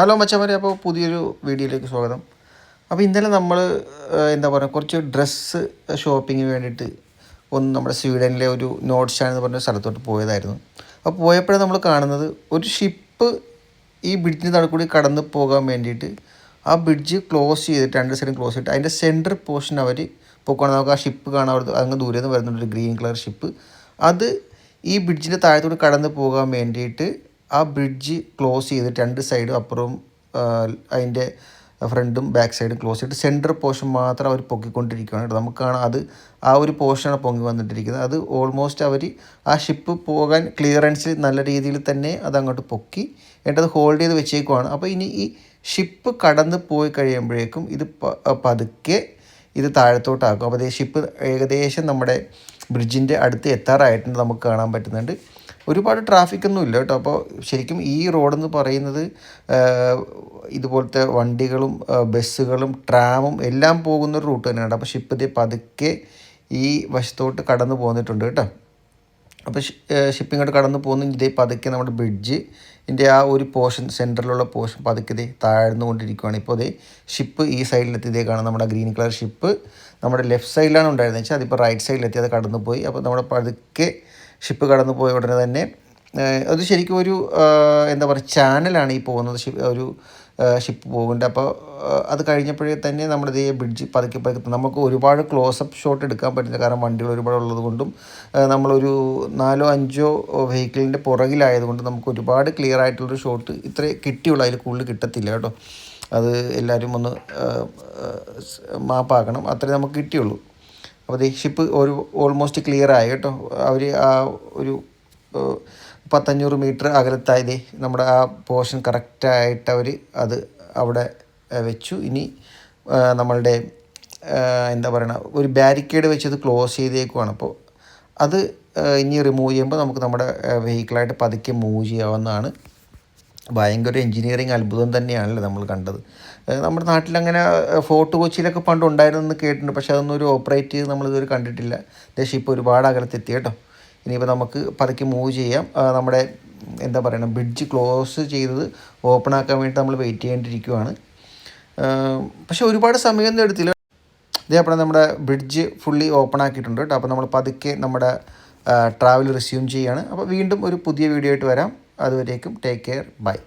Hello മച്ചാമാരെ, അപ്പോൾ പുതിയൊരു വീഡിയോയിലേക്ക് സ്വാഗതം. അപ്പോൾ ഇന്നലെ നമ്മൾ എന്താ പറയുക കുറച്ച് ഡ്രസ്സ് ഷോപ്പിങ്ങിന് വേണ്ടിയിട്ട് നമ്മുടെ സ്വീഡനിലെ ഒരു നോർഡ്സ്റ്റാൻ എന്ന് പറഞ്ഞ സ്ഥലത്തോട്ട് പോയതായിരുന്നു. അപ്പോൾ പോയപ്പോഴേ നമ്മൾ കാണുന്നത് ഒരു ഷിപ്പ് ഈ ബ്രിഡ്ജിന് നടുക്കൂടി കടന്ന് പോകാൻ വേണ്ടിയിട്ട് ആ ബ്രിഡ്ജ് ക്ലോസ് ചെയ്തിട്ട് രണ്ട് സൈഡും ക്ലോസ് ചെയ്തിട്ട് അതിൻ്റെ സെൻറ്റർ പോർഷൻ അവർ പോക്കുകയാണ്. നമുക്ക് ആ ഷിപ്പ് കാണാൻ അങ്ങ് ദൂരെ നിന്ന് വരുന്നുണ്ട്, ഒരു ഗ്രീൻ കളർ ഷിപ്പ്. അത് ഈ ബ്രിഡ്ജിൻ്റെ താഴത്തോട് കടന്ന് പോകാൻ വേണ്ടിയിട്ട് ആ ബ്രിഡ്ജ് ക്ലോസ് ചെയ്തിട്ട് രണ്ട് സൈഡും അപ്പുറവും അതിൻ്റെ ഫ്രണ്ടും ബാക്ക് സൈഡും ക്ലോസ് ചെയ്തിട്ട് സെൻറ്റർ പോർഷൻ മാത്രം അവർ പൊക്കിക്കൊണ്ടിരിക്കുകയാണ്. നമുക്കാണ് അത് ആ ഒരു പോർഷനാണ് പൊങ്ങി വന്നിട്ടിരിക്കുന്നത്. അത് ഓൾമോസ്റ്റ് അവർ ആ ഷിപ്പ് പോകാൻ ക്ലിയറൻസിൽ നല്ല രീതിയിൽ തന്നെ അത് അങ്ങോട്ട് പൊക്കി എന്നിട്ടത് ഹോൾഡ് ചെയ്ത് വെച്ചേക്കുവാണ്. അപ്പോൾ ഇനി ഈ ഷിപ്പ് കടന്ന് പോയി കഴിയുമ്പോഴേക്കും ഇത് പതുക്കെ ഇത് താഴത്തോട്ടാക്കും. അപ്പോൾ അതേ ഷിപ്പ് ഏകദേശം നമ്മുടെ ബ്രിഡ്ജിൻ്റെ അടുത്ത് എത്താറായിട്ടുണ്ട്, നമുക്ക് കാണാൻ പറ്റുന്നുണ്ട്. ഒരുപാട് ട്രാഫിക്കൊന്നും ഇല്ല കേട്ടോ. അപ്പോൾ ശരിക്കും ഈ റോഡെന്ന് പറയുന്നത് ഇതുപോലത്തെ വണ്ടികളും ബസ്സുകളും ട്രാമും എല്ലാം പോകുന്നൊരു റൂട്ട് തന്നെയാണ്. അപ്പോൾ ഷിപ്പ് ഇതേ പതുക്കെ ഈ വശത്തോട്ട് കടന്നു പോന്നിട്ടുണ്ട് കേട്ടോ. അപ്പോൾ ഷിപ്പിങ്ങോട്ട് കടന്നു പോകുന്ന ഇതേ പതുക്കെ നമ്മുടെ ബ്രിഡ്ജിൻ്റെ ആ ഒരു പോർഷൻ സെൻറ്ററിലുള്ള പോർഷൻ പതുക്കെ ഇതേ താഴ്ന്നുകൊണ്ടിരിക്കുകയാണ്. ഇപ്പോൾ അതേ ഷിപ്പ് ഈ സൈഡിലെത്തി ഇതേ കാണാം. നമ്മുടെ ഗ്രീൻ കളർ ഷിപ്പ് നമ്മുടെ ലെഫ്റ്റ് സൈഡിലാണ് ഉണ്ടായിരുന്നത് വെച്ചാൽ അതിപ്പോൾ റൈറ്റ് സൈഡിലെത്തി അത് കടന്നു പോയി. അപ്പോൾ നമ്മുടെ പതുക്കെ ഷിപ്പ് കടന്നു പോയ ഉടനെ തന്നെ അത് ശരിക്കും ഒരു എന്താ പറയുക ചാനലാണ് ഈ പോകുന്നത്, ഒരു ഷിപ്പ് പോകുന്നുണ്ട്. അപ്പോൾ അത് കഴിഞ്ഞപ്പോഴേ തന്നെ നമ്മുടെ ഈ ബ്രിഡ്ജ് പതുക്കെ പതുക്കെ നമുക്ക് ഒരുപാട് ക്ലോസപ്പ് ഷോട്ട് എടുക്കാൻ പറ്റില്ല, കാരണം വണ്ടികൾ ഒരുപാട് ഉള്ളത് കൊണ്ടും നമ്മളൊരു 4-5 വെഹിക്കിളിൻ്റെ പുറകിലായതുകൊണ്ട് നമുക്ക് ഒരുപാട് ക്ലിയർ ആയിട്ടുള്ളൊരു ഷോട്ട് ഇത്രേ കിട്ടിയുള്ളൂ, അതിൽ കൂടുതൽ കിട്ടത്തില്ല കേട്ടോ. അത് എല്ലാവരും ഒന്ന് മാപ്പാക്കണം, അത്രേ നമുക്ക് കിട്ടിയുള്ളൂ. അപ്പോൾ ഈ ഷിപ്പ് ഒരു ഓൾമോസ്റ്റ് ക്ലിയർ ആയി കേട്ടോ. അവർ ആ ഒരു 500 മീറ്റർ അകലത്തായത് നമ്മുടെ ആ പോർഷൻ കറക്റ്റായിട്ട് അവർ അത് അവിടെ വെച്ചു. ഇനി നമ്മളുടെ എന്താ പറയുക ഒരു ബാരിക്കേഡ് വെച്ച് അത് ക്ലോസ് ചെയ്തേക്കുവാണ്. അപ്പോൾ അത് ഇനി റിമൂവ് ചെയ്യുമ്പോൾ നമുക്ക് നമ്മുടെ വെഹിക്കിളായിട്ട് പതുക്കെ മൂവ് ചെയ്യാവുന്നതാണ്. ഭയങ്കര എൻജിനീയറിങ് അത്ഭുതം തന്നെയാണല്ലോ നമ്മൾ കണ്ടത്. നമ്മുടെ നാട്ടിലങ്ങനെ ഫോർട്ട് കൊച്ചിയിലൊക്കെ പണ്ട് ഉണ്ടായിരുന്നെന്ന് കേട്ടിട്ടുണ്ട്, പക്ഷേ അതൊന്നും ഒരു ഓപ്പറേറ്റ് ചെയ്ത് നമ്മളിതുവരെ കണ്ടിട്ടില്ല. ഷിപ്പ് ഒരുപാട് അകലത്തെത്തി കേട്ടോ. ഇനിയിപ്പോൾ നമുക്ക് പതുക്കെ മൂവ് ചെയ്യാം. നമ്മുടെ എന്താ പറയുക ബ്രിഡ്ജ് ക്ലോസ് ചെയ്തത് ഓപ്പൺ ആക്കാൻ വേണ്ടി നമ്മൾ വെയിറ്റ് ചെയ്യേണ്ടിയിരിക്കുകയാണ്. പക്ഷേ ഒരുപാട് സമയമൊന്നും എടുത്തില്ല. ഇതേപോലെ നമ്മുടെ ബ്രിഡ്ജ് ഫുള്ളി ഓപ്പൺ ആക്കിയിട്ടുണ്ട് കേട്ടോ. അപ്പോൾ നമ്മൾ പതുക്കെ നമ്മുടെ ട്രാവൽ റിസ്യൂം ചെയ്യുകയാണ്. അപ്പോൾ വീണ്ടും ഒരു പുതിയ വീഡിയോ ആയിട്ട് വരാം. അതുവരേക്കും ടേക്ക് കെയർ, ബൈ.